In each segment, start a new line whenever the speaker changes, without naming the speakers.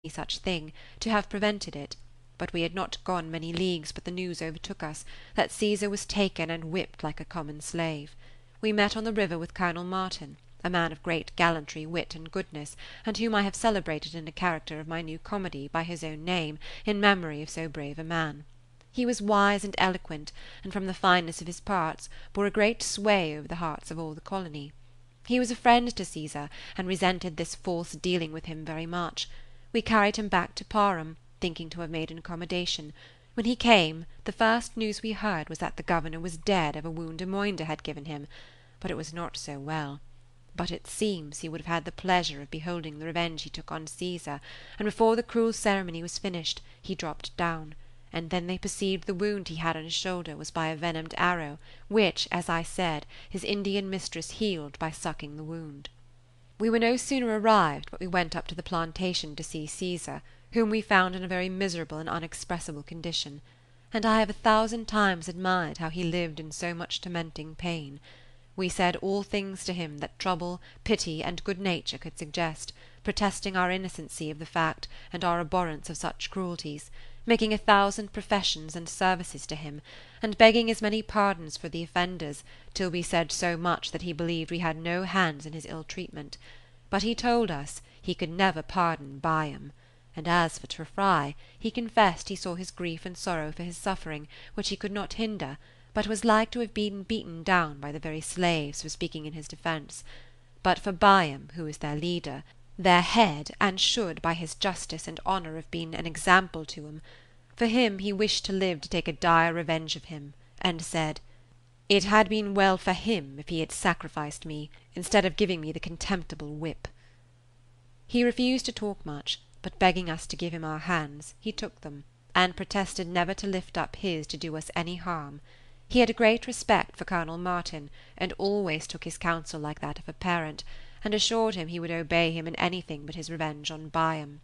such thing, to have prevented it, but we had not gone many leagues but the news overtook us that Caesar was taken and whipped like a common slave. We met on the river with Colonel Martin, a man of great gallantry, wit, and goodness, and whom I have celebrated in a character of my new comedy by his own name, in memory of so brave a man. He was wise and eloquent, and from the fineness of his parts bore a great sway over the hearts of all the colony. He was a friend to Caesar, and resented this false dealing with him very much. We carried him back to Parham, thinking to have made an accommodation. When he came, the first news we heard was that the governor was dead of a wound Amoinda had given him, but it was not so well. But it seems he would have had the pleasure of beholding the revenge he took on Caesar, and before the cruel ceremony was finished he dropped down, and then they perceived the wound he had on his shoulder was by a venomed arrow, which, as I said, his Indian mistress healed by sucking the wound. We were no sooner arrived but we went up to the plantation to see Caesar, whom we found in a very miserable and unexpressible condition, and I have 1,000 times admired how he lived in so much tormenting pain. We said all things to him that trouble, pity, and good nature could suggest, protesting our innocency of the fact and our abhorrence of such cruelties, making 1,000 professions and services to him, and begging as many pardons for the offenders, till we said so much that he believed we had no hands in his ill treatment. But he told us he could never pardon Byam. And as for Fry, he confessed he saw his grief and sorrow for his suffering, which he could not hinder, but was like to have been beaten down by the very slaves for speaking in his defence. But for Byam, who is their leader, their head, and should by his justice and honour have been an example to 'em, for him he wished to live to take a dire revenge of him, and said, "It had been well for him if he had sacrificed me, instead of giving me the contemptible whip." He refused to talk much, but begging us to give him our hands, he took them, and protested never to lift up his to do us any harm. He had a great respect for Colonel Martin, and always took his counsel like that of a parent, and assured him he would obey him in anything but his revenge on Byam.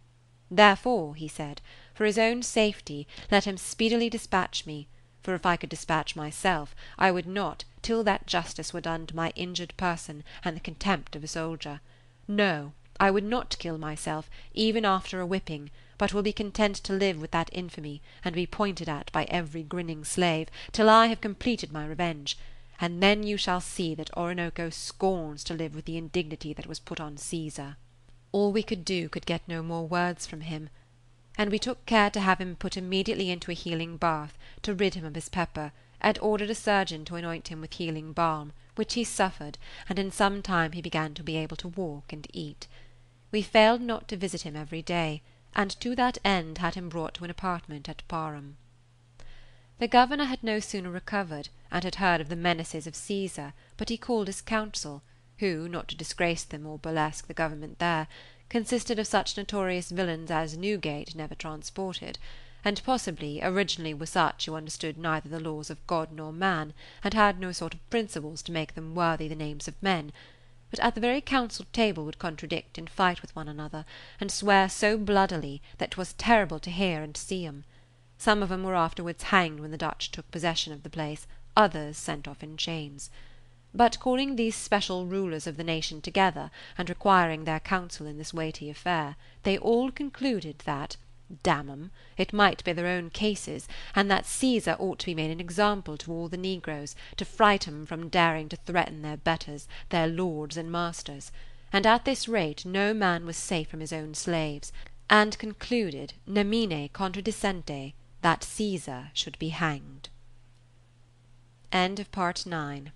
Therefore, he said, for his own safety, let him speedily dispatch me, for if I could dispatch myself, I would not, till that justice were done to my injured person and the contempt of a soldier. No, I would not kill myself, even after a whipping, but will be content to live with that infamy, and be pointed at by every grinning slave, till I have completed my revenge, and then you shall see that Oroonoko scorns to live with the indignity that was put on Caesar. All we could do could get no more words from him, and we took care to have him put immediately into a healing bath, to rid him of his pepper, and ordered a surgeon to anoint him with healing balm, which he suffered, and in some time he began to be able to walk and eat. We failed not to visit him every day, and to that end had him brought to an apartment at Parham. The governor had no sooner recovered, and had heard of the menaces of Caesar, but he called his council, who, not to disgrace them or burlesque the government there, consisted of such notorious villains as Newgate never transported, and possibly originally were such who understood neither the laws of God nor man, and had no sort of principles to make them worthy the names of men, but at the very council table would contradict and fight with one another, and swear so bloodily that 'twas terrible to hear and see 'em. Some of 'em were afterwards hanged when the Dutch took possession of the place, others sent off in chains. But calling these special rulers of the nation together, and requiring their counsel in this weighty affair, they all concluded that, damn 'em, it might be their own cases, and that Caesar ought to be made an example to all the negroes, to fright 'em from daring to threaten their betters, their lords and masters, and at this rate no man was safe from his own slaves, and concluded, nemine contradicente, that Caesar should be hanged. Part 9.